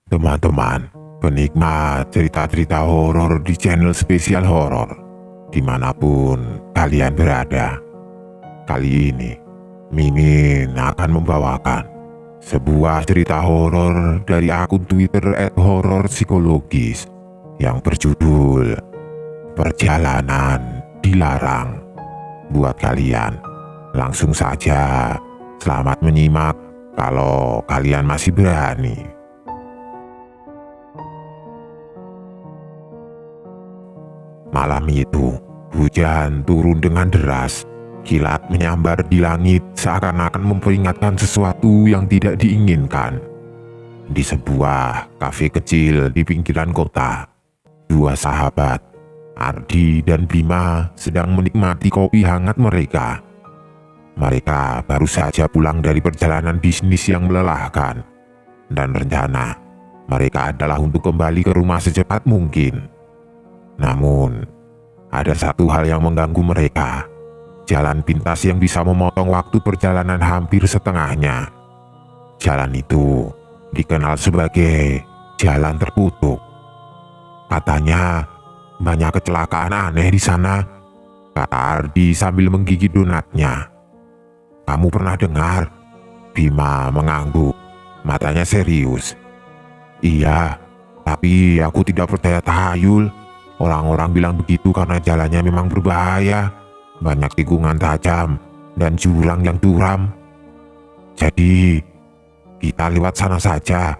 Teman-teman, penikmat cerita-cerita horor di channel spesial horor, dimanapun kalian berada. Kali ini, Mimin akan membawakan sebuah cerita horor dari akun Twitter @hororpsikologis yang berjudul Perjalanan Dilarang. Buat kalian, langsung saja selamat menyimak kalau kalian masih berani. Malam itu, hujan turun dengan deras. Kilat menyambar di langit seakan-akan memperingatkan sesuatu yang tidak diinginkan. Di sebuah kafe kecil di pinggiran kota, dua sahabat, Ardi dan Bima, sedang menikmati kopi hangat mereka. Mereka baru saja pulang dari perjalanan bisnis yang melelahkan, dan rencana mereka adalah untuk kembali ke rumah secepat mungkin. Namun, ada satu hal yang mengganggu mereka. Jalan pintas yang bisa memotong waktu perjalanan hampir setengahnya. Jalan itu dikenal sebagai jalan terkutuk. Katanya banyak kecelakaan aneh di sana, kata Ardi sambil menggigit donatnya. Kamu pernah dengar? Bima mengangguk, matanya serius. Iya, tapi aku tidak percaya tahayul. Orang-orang bilang begitu karena jalannya memang berbahaya, banyak tikungan tajam dan jurang yang curam. Jadi, kita lewat sana saja,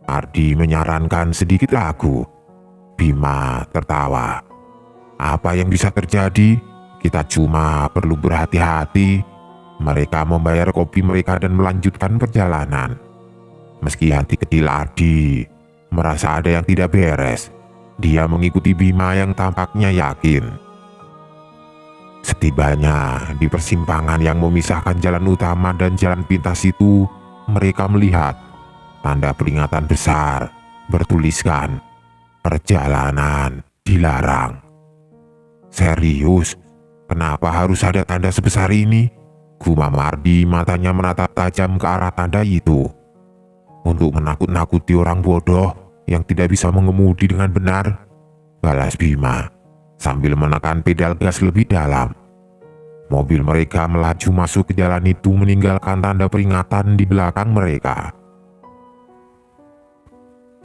Ardi menyarankan sedikit ragu. Bima tertawa. Apa yang bisa terjadi? Kita cuma perlu berhati-hati. Mereka membayar kopi mereka dan melanjutkan perjalanan. Meski hati kecil Ardi merasa ada yang tidak beres, dia mengikuti Bima yang tampaknya yakin. Setibanya di persimpangan yang memisahkan jalan utama dan jalan pintas itu, mereka melihat tanda peringatan besar bertuliskan perjalanan dilarang. Serius? Kenapa harus ada tanda sebesar ini? Gumam Ardi, matanya menatap tajam ke arah tanda itu. Untuk menakut-nakuti orang bodoh yang tidak bisa mengemudi dengan benar, balas Bima sambil menekan pedal gas lebih dalam. Mobil mereka melaju masuk ke jalan itu meninggalkan tanda peringatan di belakang mereka.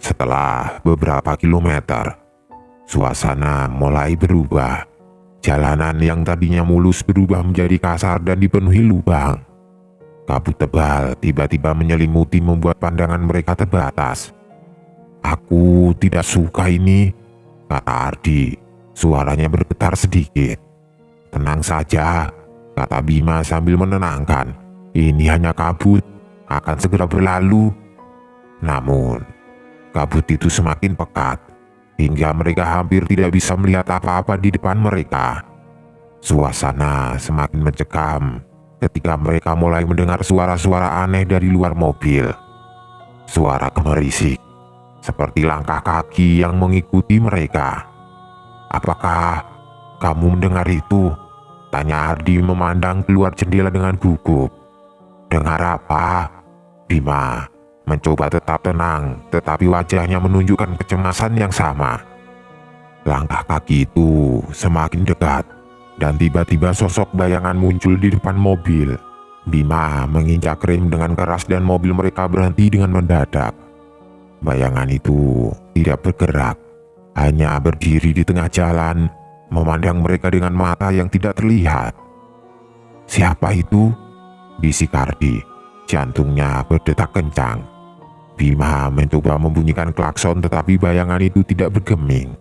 Setelah beberapa kilometer, suasana mulai berubah. Jalanan yang tadinya mulus berubah menjadi kasar dan dipenuhi lubang. Kabut tebal tiba-tiba menyelimuti membuat pandangan mereka terbatas. Aku tidak suka ini, kata Ardi. Suaranya bergetar sedikit. Tenang saja, kata Bima sambil menenangkan. Ini hanya kabut, akan segera berlalu. Namun, kabut itu semakin pekat, hingga mereka hampir tidak bisa melihat apa-apa di depan mereka. Suasana semakin mencekam ketika mereka mulai mendengar suara-suara aneh dari luar mobil. Suara gemerisik, seperti langkah kaki yang mengikuti mereka. Apakah kamu mendengar itu? Tanya Ardi memandang keluar jendela dengan gugup. Dengar apa? Bima mencoba tetap tenang, tetapi wajahnya menunjukkan kecemasan yang sama. Langkah kaki itu semakin dekat, dan tiba-tiba sosok bayangan muncul di depan mobil. Bima menginjak rem dengan keras dan mobil mereka berhenti dengan mendadak. Bayangan itu tidak bergerak, hanya berdiri di tengah jalan, memandang mereka dengan mata yang tidak terlihat. Siapa itu? Bisik Ardi, jantungnya berdetak kencang. Bima mencoba membunyikan klakson tetapi bayangan itu tidak bergeming.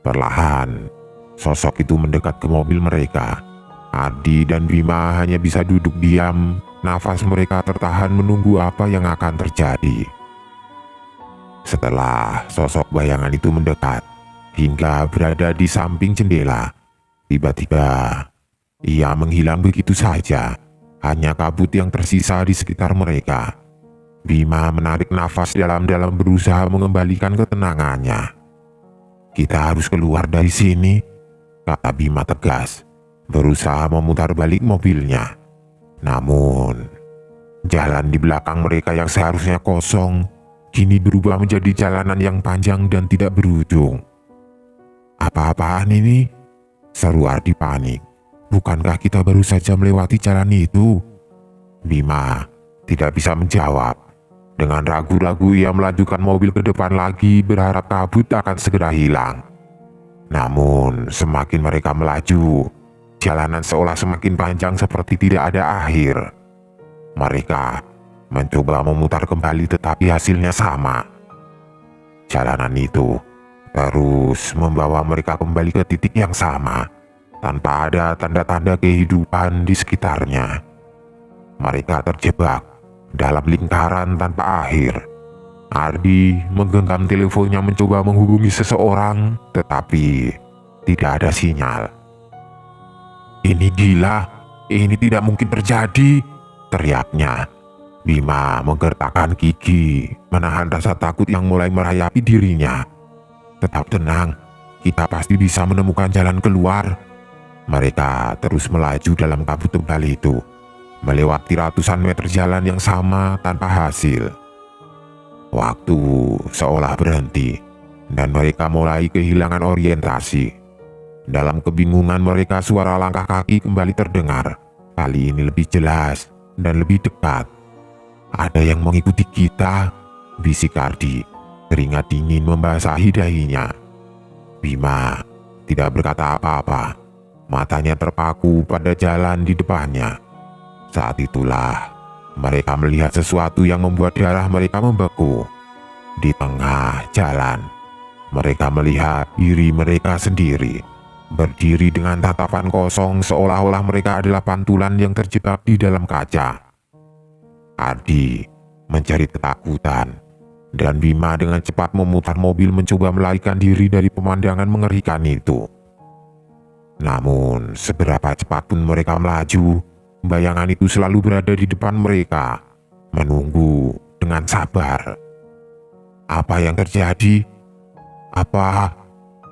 Perlahan, sosok itu mendekat ke mobil mereka. Ardi dan Bima hanya bisa duduk diam, nafas mereka tertahan menunggu apa yang akan terjadi. Setelah sosok bayangan itu mendekat, hingga berada di samping jendela, tiba-tiba ia menghilang begitu saja. Hanya kabut yang tersisa di sekitar mereka. Bima menarik nafas dalam-dalam berusaha mengembalikan ketenangannya. Kita harus keluar dari sini, kata Bima tegas, berusaha memutar balik mobilnya. Namun, jalan di belakang mereka yang seharusnya kosong kini berubah menjadi jalanan yang panjang dan tidak berujung. "Apa-apaan ini?" seru Ardi panik. "Bukankah kita baru saja melewati jalan itu?" Bima tidak bisa menjawab. Dengan ragu-ragu ia melajukan mobil ke depan lagi, berharap kabut akan segera hilang. Namun semakin mereka melaju, jalanan seolah semakin panjang seperti tidak ada akhir. Mereka mencoba memutar kembali tetapi hasilnya sama. Jalanan itu terus membawa mereka kembali ke titik yang sama, tanpa ada tanda-tanda kehidupan di sekitarnya. Mereka terjebak dalam lingkaran tanpa akhir. Ardi menggenggam teleponnya mencoba menghubungi seseorang, tetapi tidak ada sinyal. "Ini gila, ini tidak mungkin terjadi," teriaknya. Bima menggertakkan gigi, menahan rasa takut yang mulai merayapi dirinya. "Tetap tenang, kita pasti bisa menemukan jalan keluar." Mereka terus melaju dalam kabut tebal itu, melewati ratusan meter jalan yang sama tanpa hasil. Waktu seolah berhenti, dan mereka mulai kehilangan orientasi. Dalam kebingungan mereka, suara langkah kaki kembali terdengar. Kali ini lebih jelas dan lebih dekat. "Ada yang mengikuti kita," bisik Ardi. Keringat dingin membasahi dahinya. Bima tidak berkata apa-apa. Matanya terpaku pada jalan di depannya. Saat itulah mereka melihat sesuatu yang membuat darah mereka membeku. Di tengah jalan, mereka melihat diri mereka sendiri, berdiri dengan tatapan kosong seolah-olah mereka adalah pantulan yang terjebak di dalam kaca. Ardi mencari ketakutan, dan Bima dengan cepat memutar mobil mencoba melarikan diri dari pemandangan mengerikan itu. Namun seberapa cepat pun mereka melaju, bayangan itu selalu berada di depan mereka, menunggu dengan sabar. "Apa yang terjadi? Apa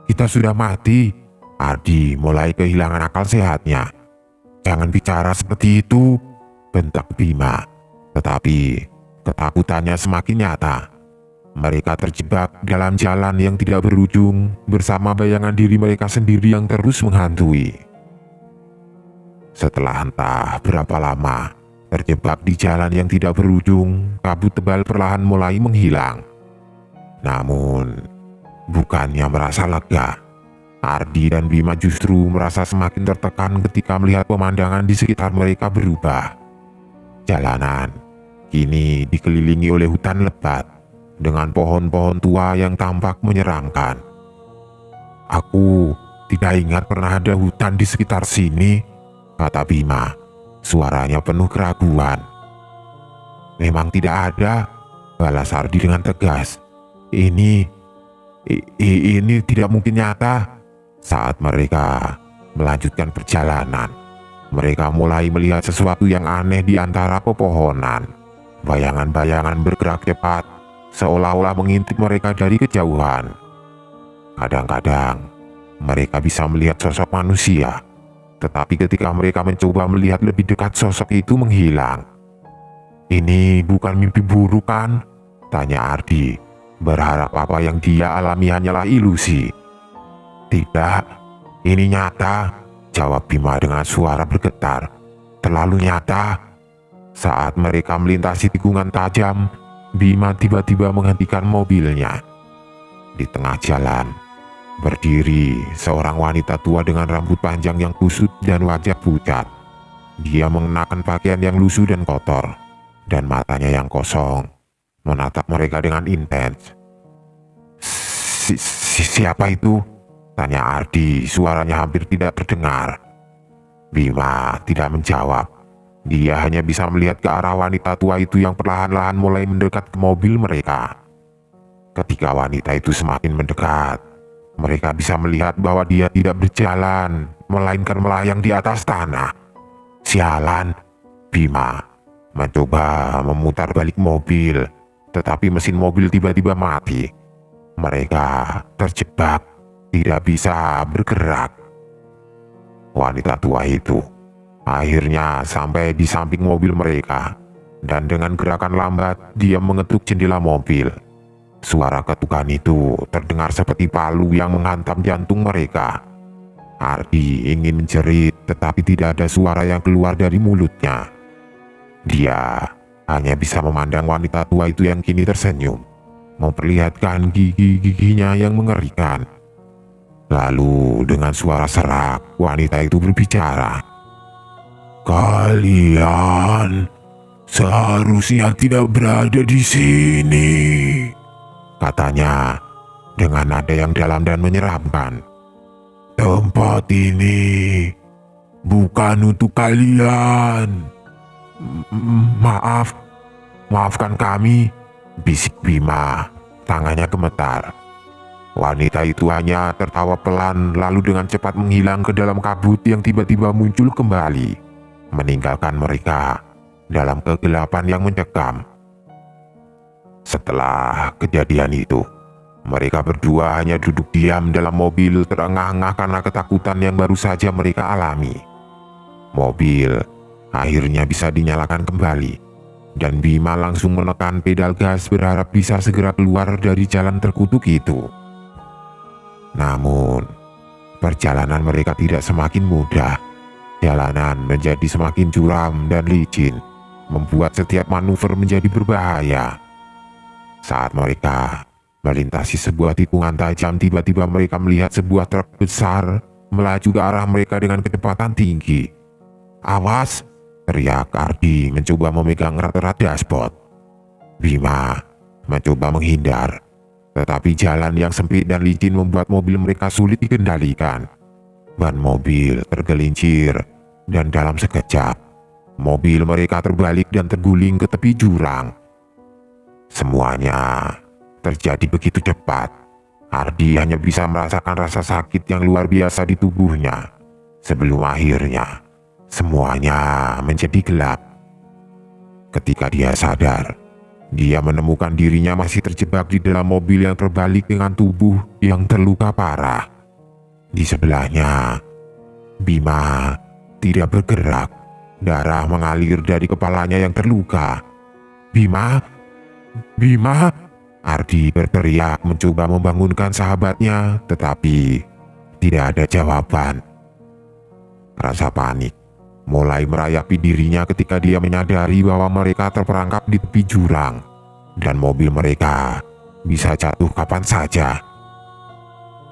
kita sudah mati?" Ardi mulai kehilangan akal sehatnya. "Jangan bicara seperti itu," bentak Bima. Tetapi ketakutannya semakin nyata. Mereka terjebak dalam jalan yang tidak berujung, bersama bayangan diri mereka sendiri yang terus menghantui. Setelah entah berapa lama terjebak di jalan yang tidak berujung, kabut tebal perlahan mulai menghilang. Namun bukannya merasa lega, Ardi dan Bima justru merasa semakin tertekan ketika melihat pemandangan di sekitar mereka berubah. Jalanan kini dikelilingi oleh hutan lebat dengan pohon-pohon tua yang tampak menyeramkan. "Aku tidak ingat pernah ada hutan di sekitar sini," kata Bima. Suaranya penuh keraguan. "Memang tidak ada," balas Ardi dengan tegas. Ini tidak mungkin nyata." Saat mereka melanjutkan perjalanan, mereka mulai melihat sesuatu yang aneh di antara pepohonan. Bayangan-bayangan bergerak cepat, seolah-olah mengintip mereka dari kejauhan. Kadang-kadang mereka bisa melihat sosok manusia, tetapi ketika mereka mencoba melihat lebih dekat, sosok itu menghilang. "Ini bukan mimpi buruk kan?" tanya Ardi, berharap apa yang dia alami hanyalah ilusi. "Tidak, ini nyata," jawab Bima dengan suara bergetar. "Terlalu nyata." Saat mereka melintasi tikungan tajam, Bima tiba-tiba menghentikan mobilnya. Di tengah jalan, berdiri seorang wanita tua dengan rambut panjang yang kusut dan wajah pucat. Dia mengenakan pakaian yang lusuh dan kotor, dan matanya yang kosong menatap mereka dengan intens. Siapa itu?" tanya Ardi, suaranya hampir tidak terdengar. Bima tidak menjawab. Dia hanya bisa melihat ke arah wanita tua itu yang perlahan-lahan mulai mendekat ke mobil mereka. Ketika wanita itu semakin mendekat, mereka bisa melihat bahwa dia tidak berjalan, melainkan melayang di atas tanah. "Sialan," Bima mencoba memutar balik mobil, tetapi mesin mobil tiba-tiba mati. Mereka terjebak, tidak bisa bergerak. Wanita tua itu akhirnya sampai di samping mobil mereka, dan dengan gerakan lambat dia mengetuk jendela mobil. Suara ketukan itu terdengar seperti palu yang menghantam jantung mereka. Ardi ingin menjerit, tetapi tidak ada suara yang keluar dari mulutnya. Dia hanya bisa memandang wanita tua itu yang kini tersenyum, memperlihatkan gigi-giginya yang mengerikan. Lalu dengan suara serak, wanita itu berbicara. "Kalian seharusnya tidak berada di sini," katanya dengan nada yang dalam dan menyeramkan. "Tempat ini bukan untuk kalian. Maafkan kami," bisik Bima, tangannya gemetar. Wanita itu hanya tertawa pelan lalu dengan cepat menghilang ke dalam kabut yang tiba-tiba muncul kembali, meninggalkan mereka dalam kegelapan yang mencekam. Setelah kejadian itu, mereka berdua hanya duduk diam dalam mobil terengah-engah karena ketakutan yang baru saja mereka alami. Mobil akhirnya bisa dinyalakan kembali, dan Bima langsung menekan pedal gas berharap bisa segera keluar dari jalan terkutuk itu. Namun, perjalanan mereka tidak semakin mudah. Jalanan menjadi semakin curam dan licin, membuat setiap manuver menjadi berbahaya. Saat mereka melintasi sebuah tikungan tajam, tiba-tiba mereka melihat sebuah truk besar melaju ke arah mereka dengan kecepatan tinggi. "Awas!" teriak Ardi mencoba memegang erat-erat dashboard. Bima mencoba menghindar, tetapi jalan yang sempit dan licin membuat mobil mereka sulit dikendalikan. Ban mobil tergelincir, dan dalam sekejap, mobil mereka terbalik dan terguling ke tepi jurang. Semuanya terjadi begitu cepat. Ardi hanya bisa merasakan rasa sakit yang luar biasa di tubuhnya, sebelum akhirnya semuanya menjadi gelap. Ketika dia sadar, dia menemukan dirinya masih terjebak di dalam mobil yang terbalik dengan tubuh yang terluka parah. Di sebelahnya, Bima tidak bergerak. Darah mengalir dari kepalanya yang terluka. "Bima! Bima!" Ardi berteriak mencoba membangunkan sahabatnya, tetapi tidak ada jawaban. Rasa panik mulai merayapi dirinya ketika dia menyadari bahwa mereka terperangkap di tepi jurang dan mobil mereka bisa jatuh kapan saja.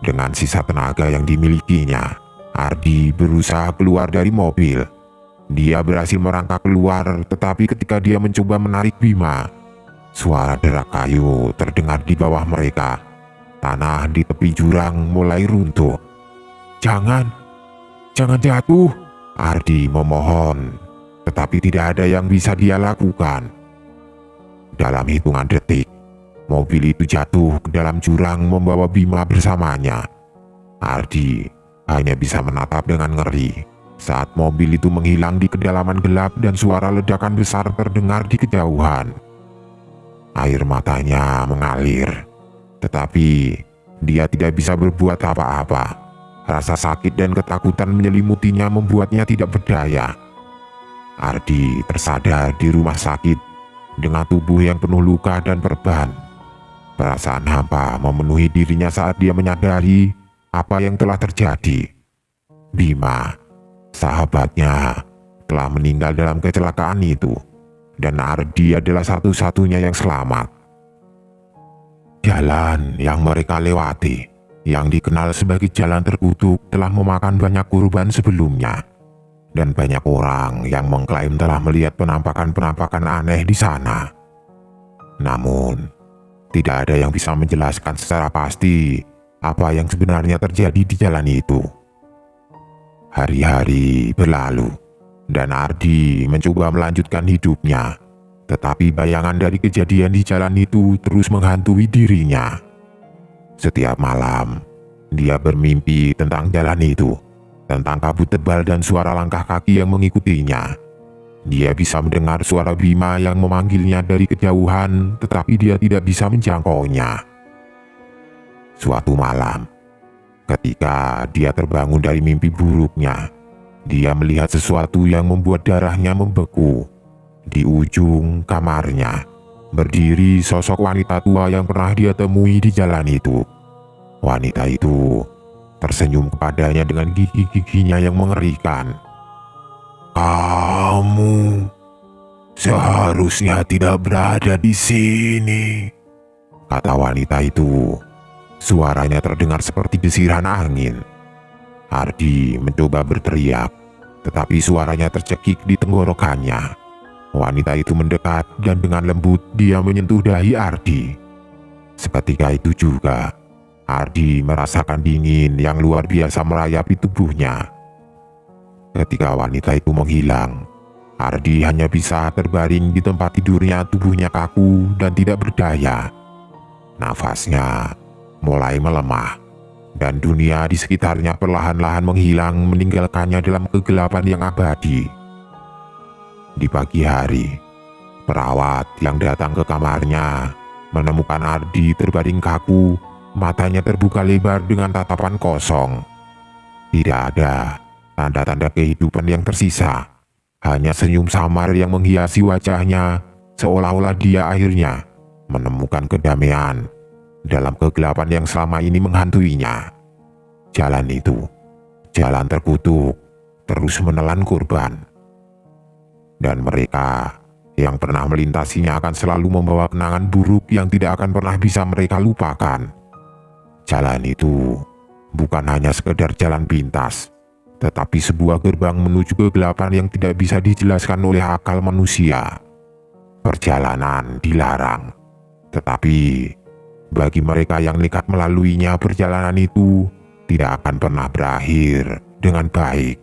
Dengan sisa tenaga yang dimilikinya, Ardi berusaha keluar dari mobil. Dia berhasil merangkak keluar, tetapi ketika dia mencoba menarik Bima, suara derak kayu terdengar di bawah mereka. Tanah di tepi jurang mulai runtuh. Jangan jatuh," Ardi memohon, tetapi tidak ada yang bisa dia lakukan. Dalam hitungan detik, mobil itu jatuh ke dalam jurang membawa Bima bersamanya. Ardi hanya bisa menatap dengan ngeri saat mobil itu menghilang di kedalaman gelap dan suara ledakan besar terdengar di kejauhan. Air matanya mengalir, tetapi dia tidak bisa berbuat apa-apa. Rasa sakit dan ketakutan menyelimutinya membuatnya tidak berdaya. Ardi tersadar di rumah sakit dengan tubuh yang penuh luka dan perban. Perasaan hampa memenuhi dirinya saat dia menyadari apa yang telah terjadi. Bima, sahabatnya, telah meninggal dalam kecelakaan itu, dan Ardi adalah satu-satunya yang selamat. Jalan yang mereka lewati, yang dikenal sebagai jalan terkutuk, telah memakan banyak korban sebelumnya, dan banyak orang yang mengklaim telah melihat penampakan-penampakan aneh di sana. Namun, tidak ada yang bisa menjelaskan secara pasti apa yang sebenarnya terjadi di jalan itu. Hari-hari berlalu, dan Ardi mencoba melanjutkan hidupnya, tetapi bayangan dari kejadian di jalan itu terus menghantui dirinya. Setiap malam, dia bermimpi tentang jalan itu, tentang kabut tebal dan suara langkah kaki yang mengikutinya. Dia bisa mendengar suara Bima yang memanggilnya dari kejauhan, tetapi dia tidak bisa menjangkaunya. Suatu malam, ketika dia terbangun dari mimpi buruknya, dia melihat sesuatu yang membuat darahnya membeku. Di ujung kamarnya, berdiri sosok wanita tua yang pernah dia temui di jalan itu. Wanita itu tersenyum kepadanya dengan gigi-giginya yang mengerikan. "Kamu seharusnya tidak berada di sini," kata wanita itu. Suaranya terdengar seperti desiran angin. Ardi mencoba berteriak, tetapi suaranya tercekik di tenggorokannya. Wanita itu mendekat dan dengan lembut dia menyentuh dahi Ardi. Seketika itu juga, Ardi merasakan dingin yang luar biasa merayapi tubuhnya. Ketika wanita itu menghilang, Ardi hanya bisa terbaring di tempat tidurnya, tubuhnya kaku dan tidak berdaya. Nafasnya mulai melemah, dan dunia di sekitarnya perlahan-lahan menghilang, meninggalkannya dalam kegelapan yang abadi. Di pagi hari, perawat yang datang ke kamarnya menemukan Ardi terbaring kaku, matanya terbuka lebar dengan tatapan kosong. Tidak ada tanda-tanda kehidupan yang tersisa, hanya senyum samar yang menghiasi wajahnya, seolah-olah dia akhirnya menemukan kedamaian dalam kegelapan yang selama ini menghantuinya. Jalan itu, jalan terkutuk, terus menelan korban. Dan mereka yang pernah melintasinya akan selalu membawa kenangan buruk yang tidak akan pernah bisa mereka lupakan. Jalan itu bukan hanya sekedar jalan pintas, tetapi sebuah gerbang menuju kegelapan yang tidak bisa dijelaskan oleh akal manusia. Perjalanan dilarang, tetapi bagi mereka yang nekat melaluinya, perjalanan itu tidak akan pernah berakhir dengan baik.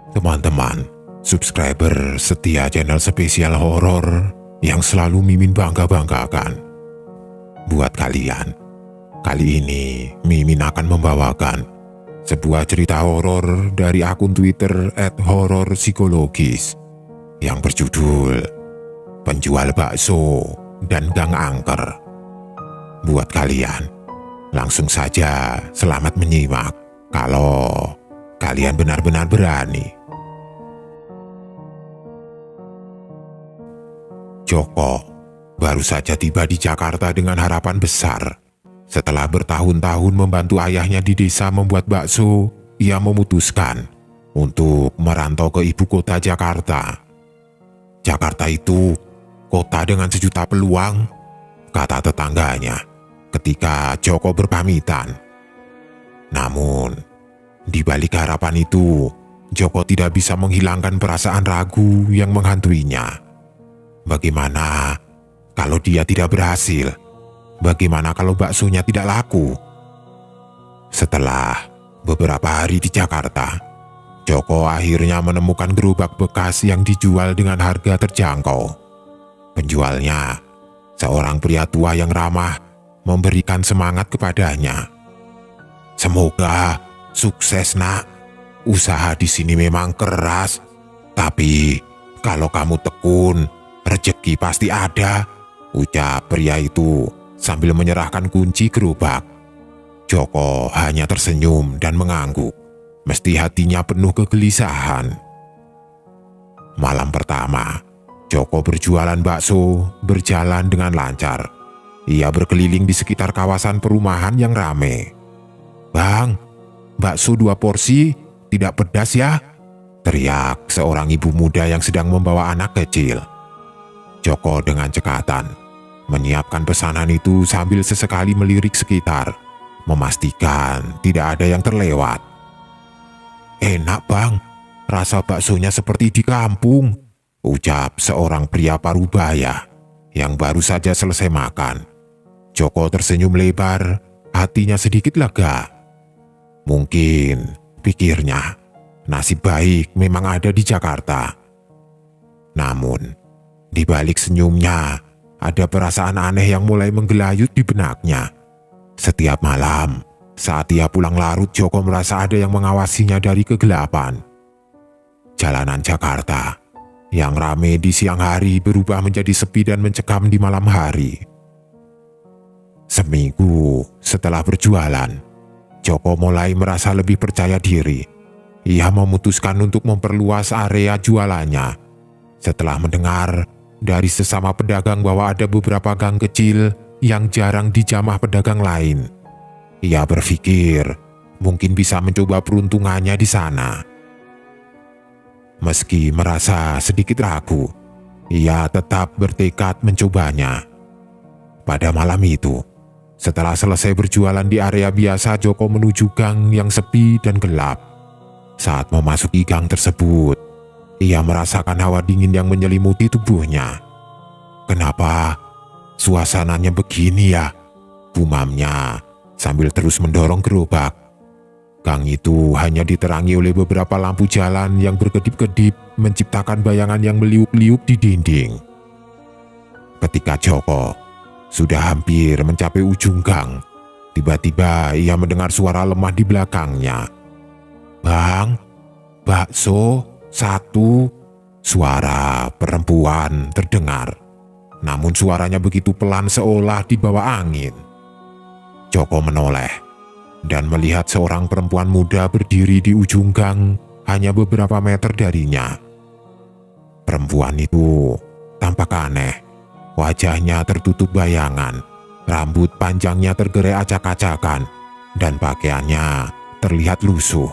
Teman-teman, subscriber setia channel spesial horor yang selalu Mimin bangga-banggakan. Buat kalian, kali ini Mimin akan membawakan sebuah cerita horor dari akun Twitter @hororpsikologis yang berjudul Penjual Bakso dan Gang Angker. Buat kalian, langsung saja selamat menyimak kalau kalian benar-benar berani. Joko baru saja tiba di Jakarta dengan harapan besar. Setelah bertahun-tahun membantu ayahnya di desa membuat bakso, ia memutuskan untuk merantau ke ibu kota Jakarta. Jakarta itu kota dengan sejuta peluang, kata tetangganya ketika Joko berpamitan. Namun, di balik harapan itu, Joko tidak bisa menghilangkan perasaan ragu yang menghantuinya. Bagaimana kalau dia tidak berhasil? Bagaimana kalau baksonya tidak laku? Setelah beberapa hari di Jakarta, Joko akhirnya menemukan gerobak bekas yang dijual dengan harga terjangkau. Penjualnya, seorang pria tua yang ramah, memberikan semangat kepadanya. "Semoga sukses, Nak. Usaha di sini memang keras, tapi kalau kamu tekun, rezeki pasti ada," ucap pria itu sambil menyerahkan kunci gerobak. Joko hanya tersenyum dan mengangguk, mesti hatinya penuh kegelisahan. Malam pertama, Joko berjualan bakso berjalan dengan lancar. Ia berkeliling di sekitar kawasan perumahan yang ramai. "Bang, bakso 2 porsi, tidak pedas ya?" teriak seorang ibu muda yang sedang membawa anak kecil. Joko dengan cekatan menyiapkan pesanan itu sambil sesekali melirik sekitar, memastikan tidak ada yang terlewat. "Enak, Bang, rasa baksonya seperti di kampung," ucap seorang pria parubaya yang baru saja selesai makan. Joko tersenyum lebar, hatinya sedikit lega. Mungkin, pikirnya, nasib baik memang ada di Jakarta. Namun, di balik senyumnya, ada perasaan aneh yang mulai menggelayut di benaknya. Setiap malam, saat ia pulang larut, Joko merasa ada yang mengawasinya dari kegelapan. Jalanan Jakarta yang ramai di siang hari berubah menjadi sepi dan mencekam di malam hari. Seminggu setelah berjualan, Joko mulai merasa lebih percaya diri, ia memutuskan untuk memperluas area jualannya. Setelah mendengar dari sesama pedagang bahwa ada beberapa gang kecil yang jarang dijamah pedagang lain, ia berpikir mungkin bisa mencoba peruntungannya di sana. Meski merasa sedikit ragu, ia tetap bertekad mencobanya. Pada malam itu, setelah selesai berjualan di area biasa, Joko menuju gang yang sepi dan gelap. Saat memasuki gang tersebut, ia merasakan hawa dingin yang menyelimuti tubuhnya. "Kenapa suasananya begini ya?" gumamnya sambil terus mendorong gerobak. Gang itu hanya diterangi oleh beberapa lampu jalan yang berkedip-kedip, menciptakan bayangan yang meliuk-liuk di dinding. Ketika Joko sudah hampir mencapai ujung gang, tiba-tiba ia mendengar suara lemah di belakangnya. "Bang, bakso satu." Suara perempuan terdengar, namun suaranya begitu pelan seolah dibawa angin. Joko menoleh dan melihat seorang perempuan muda berdiri di ujung gang, hanya beberapa meter darinya. Perempuan itu tampak aneh. Wajahnya tertutup bayangan, rambut panjangnya tergerai acak-acakan, dan pakaiannya terlihat lusuh.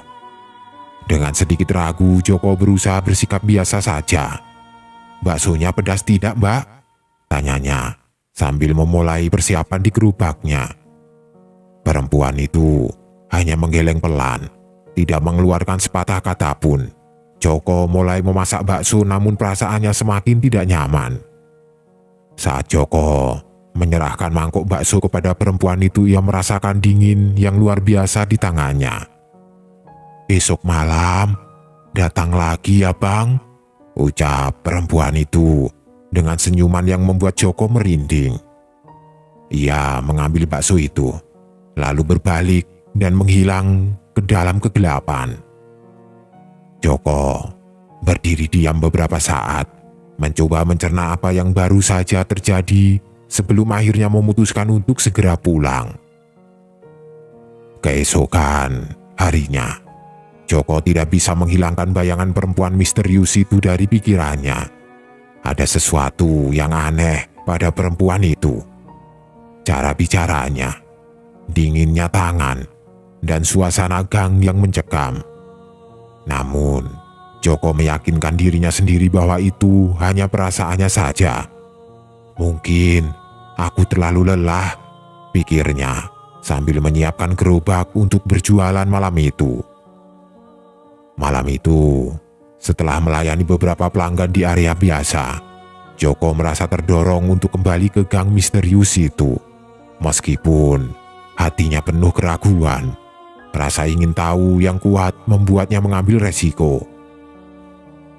Dengan sedikit ragu, Joko berusaha bersikap biasa saja. "Baksonya pedas tidak, Mbak?" tanyanya sambil memulai persiapan di gerobaknya. Perempuan itu hanya menggeleng pelan, tidak mengeluarkan sepatah kata pun. Joko mulai memasak bakso, namun perasaannya semakin tidak nyaman. Saat Joko menyerahkan mangkok bakso kepada perempuan itu, ia merasakan dingin yang luar biasa di tangannya. "Besok malam datang lagi ya, Bang," ucap perempuan itu dengan senyuman yang membuat Joko merinding. Ia mengambil bakso itu, lalu berbalik dan menghilang ke dalam kegelapan. Joko berdiri diam beberapa saat, mencoba mencerna apa yang baru saja terjadi sebelum akhirnya memutuskan untuk segera pulang. Keesokan harinya, Joko tidak bisa menghilangkan bayangan perempuan misterius itu dari pikirannya. Ada sesuatu yang aneh pada perempuan itu. Cara bicaranya, dinginnya tangan, dan suasana gang yang mencekam. Namun Joko meyakinkan dirinya sendiri bahwa itu hanya perasaannya saja. "Mungkin aku terlalu lelah," pikirnya sambil menyiapkan gerobak untuk berjualan malam itu. Malam itu, setelah melayani beberapa pelanggan di area biasa, Joko merasa terdorong untuk kembali ke gang misterius itu. Meskipun hatinya penuh keraguan, rasa ingin tahu yang kuat membuatnya mengambil resiko.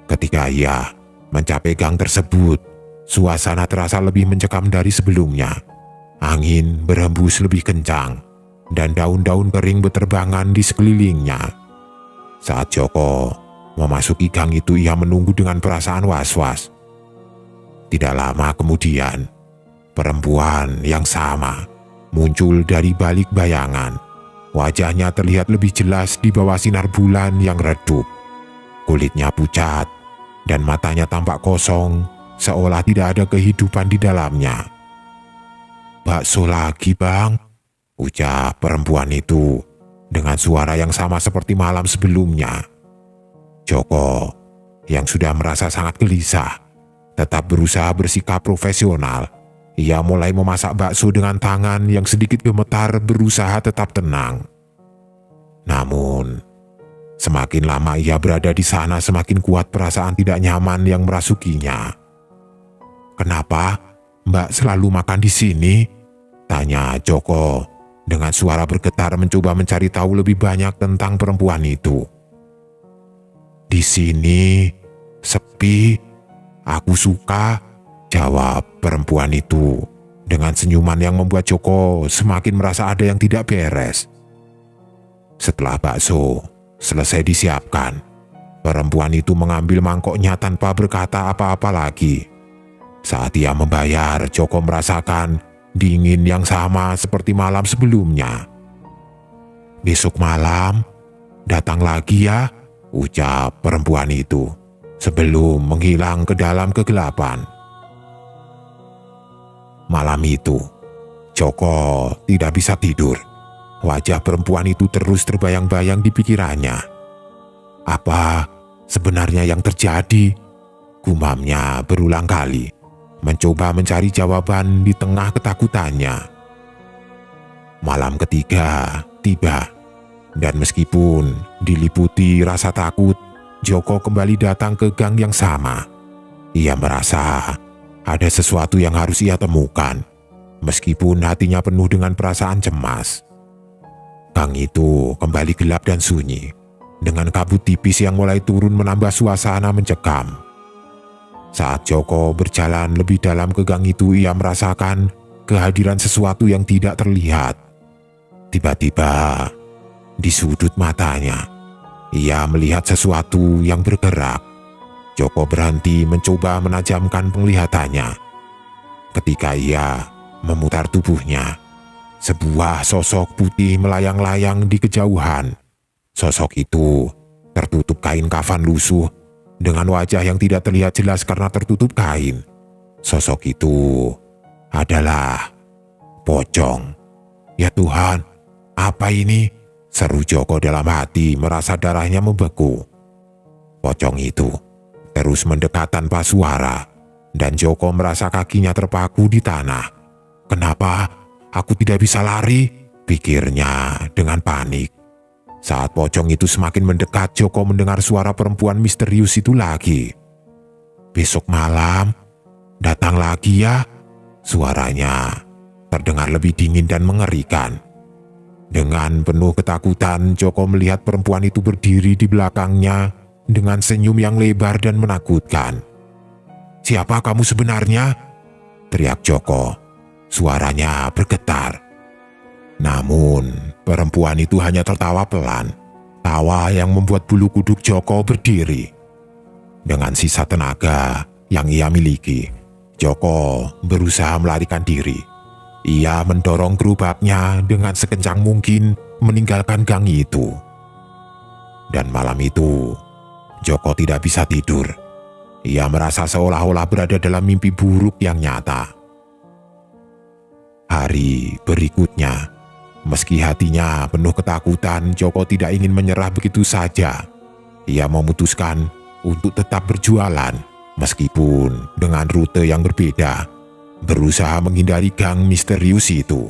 Ketika ia mencapai gang tersebut, suasana terasa lebih mencekam dari sebelumnya. Angin berhembus lebih kencang, dan daun-daun kering berterbangan di sekelilingnya. Saat Joko memasuki gang itu, ia menunggu dengan perasaan was-was. Tidak lama kemudian, perempuan yang sama muncul dari balik bayangan. Wajahnya terlihat lebih jelas di bawah sinar bulan yang redup. Kulitnya pucat, dan matanya tampak kosong, seolah tidak ada kehidupan di dalamnya. "Bakso lagi, Bang," ucap perempuan itu dengan suara yang sama seperti malam sebelumnya. Joko, yang sudah merasa sangat gelisah, tetap berusaha bersikap profesional. Ia mulai memasak bakso dengan tangan yang sedikit gemetar, berusaha tetap tenang. Namun, semakin lama ia berada di sana, semakin kuat perasaan tidak nyaman yang merasukinya. "Kenapa Mbak selalu makan di sini?" tanya Joko dengan suara bergetar, mencoba mencari tahu lebih banyak tentang perempuan itu. "Di sini sepi, aku suka," jawab perempuan itu dengan senyuman yang membuat Joko semakin merasa ada yang tidak beres. Setelah bakso selesai disiapkan, perempuan itu mengambil mangkoknya tanpa berkata apa-apa lagi. Saat ia membayar, Joko merasakan dingin yang sama seperti malam sebelumnya. Besok malam datang lagi ya, ucap perempuan itu sebelum menghilang ke dalam kegelapan. Malam itu, Joko tidak bisa tidur. Wajah perempuan itu terus terbayang-bayang di pikirannya. Apa sebenarnya yang terjadi? Gumamnya berulang kali, mencoba mencari jawaban di tengah ketakutannya. Malam ketiga tiba, dan meskipun diliputi rasa takut, Joko kembali datang ke gang yang sama. Ia merasa ada sesuatu yang harus ia temukan, meskipun hatinya penuh dengan perasaan cemas. Gang itu kembali gelap dan sunyi, dengan kabut tipis yang mulai turun menambah suasana mencekam. Saat Joko berjalan lebih dalam ke gang itu, ia merasakan kehadiran sesuatu yang tidak terlihat. Tiba-tiba, di sudut matanya, ia melihat sesuatu yang bergerak. Joko berhenti mencoba menajamkan penglihatannya. Ketika ia memutar tubuhnya, sebuah sosok putih melayang-layang di kejauhan. Sosok itu tertutup kain kafan lusuh dengan wajah yang tidak terlihat jelas karena tertutup kain. Sosok itu adalah pocong. Ya Tuhan, apa ini? Seru Joko dalam hati, merasa darahnya membeku. Pocong itu terus mendekat tanpa suara, dan Joko merasa kakinya terpaku di tanah. Kenapa aku tidak bisa lari? Pikirnya dengan panik. Saat pocong itu semakin mendekat, Joko mendengar suara perempuan misterius itu lagi. Besok malam datang lagi ya. Suaranya terdengar lebih dingin dan mengerikan. Dengan penuh ketakutan, Joko melihat perempuan itu berdiri di belakangnya dengan senyum yang lebar dan menakutkan. Siapa kamu sebenarnya? Teriak Joko. Suaranya bergetar. Namun, perempuan itu hanya tertawa pelan. Tawa yang membuat bulu kuduk Joko berdiri. Dengan sisa tenaga yang ia miliki, Joko berusaha melarikan diri. Ia mendorong gerobaknya dengan sekencang mungkin meninggalkan gang itu. Dan malam itu, Joko tidak bisa tidur. Ia merasa seolah-olah berada dalam mimpi buruk yang nyata. Hari berikutnya, meski hatinya penuh ketakutan, Joko tidak ingin menyerah begitu saja. Ia memutuskan untuk tetap berjualan, meskipun dengan rute yang berbeda, berusaha menghindari gang misterius itu.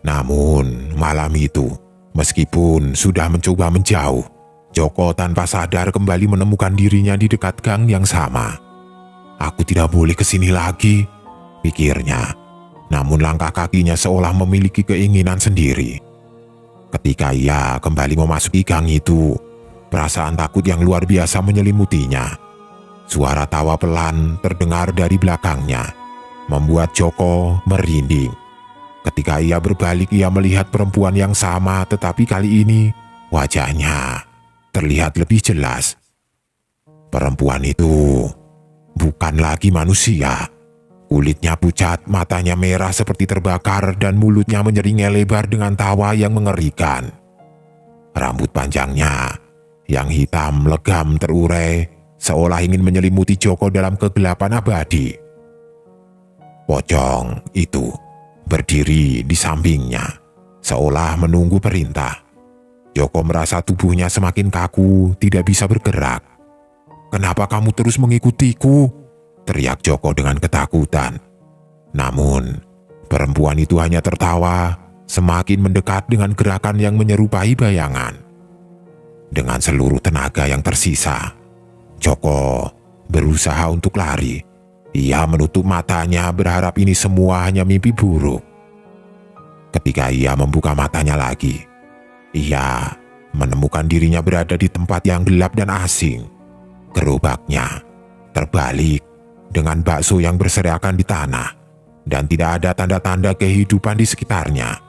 Namun malam itu, meskipun sudah mencoba menjauh, Joko tanpa sadar kembali menemukan dirinya di dekat gang yang sama. Aku tidak boleh kesini lagi, pikirnya. Namun langkah kakinya seolah memiliki keinginan sendiri. Ketika ia kembali memasuki gang itu, perasaan takut yang luar biasa menyelimutinya. Suara tawa pelan terdengar dari belakangnya, membuat Joko merinding. Ketika ia berbalik, ia melihat perempuan yang sama, tetapi kali ini wajahnya terlihat lebih jelas. Perempuan itu bukan lagi manusia. Kulitnya pucat, matanya merah seperti terbakar, dan mulutnya menyeringnya lebar dengan tawa yang mengerikan. Rambut panjangnya yang hitam legam terurai, seolah ingin menyelimuti Joko dalam kegelapan abadi. Pocong itu berdiri di sampingnya, seolah menunggu perintah. Joko merasa tubuhnya semakin kaku, tidak bisa bergerak. Kenapa kamu terus mengikutiku? Teriak Joko dengan ketakutan. Namun, perempuan itu hanya tertawa, semakin mendekat dengan gerakan yang menyerupai bayangan. Dengan seluruh tenaga yang tersisa, Joko berusaha untuk lari. Ia menutup matanya berharap ini semua hanya mimpi buruk. Ketika ia membuka matanya lagi, ia menemukan dirinya berada di tempat yang gelap dan asing. Gerobaknya terbalik dengan bakso yang berserakan di tanah, dan tidak ada tanda-tanda kehidupan di sekitarnya.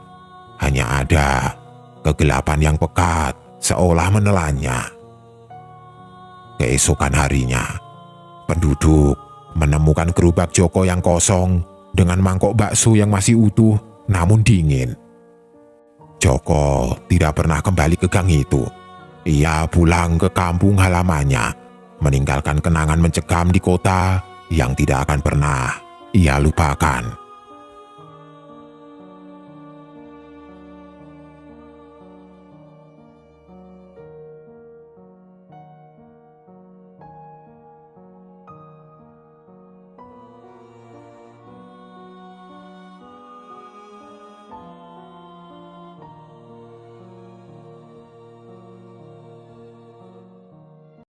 Hanya ada kegelapan yang pekat seolah menelannya. Keesokan harinya, penduduk menemukan gerobak Joko yang kosong dengan mangkok bakso yang masih utuh namun dingin. Joko tidak pernah kembali ke gang itu. Ia pulang ke kampung halamannya, meninggalkan kenangan mencekam di kota yang tidak akan pernah ia lupakan.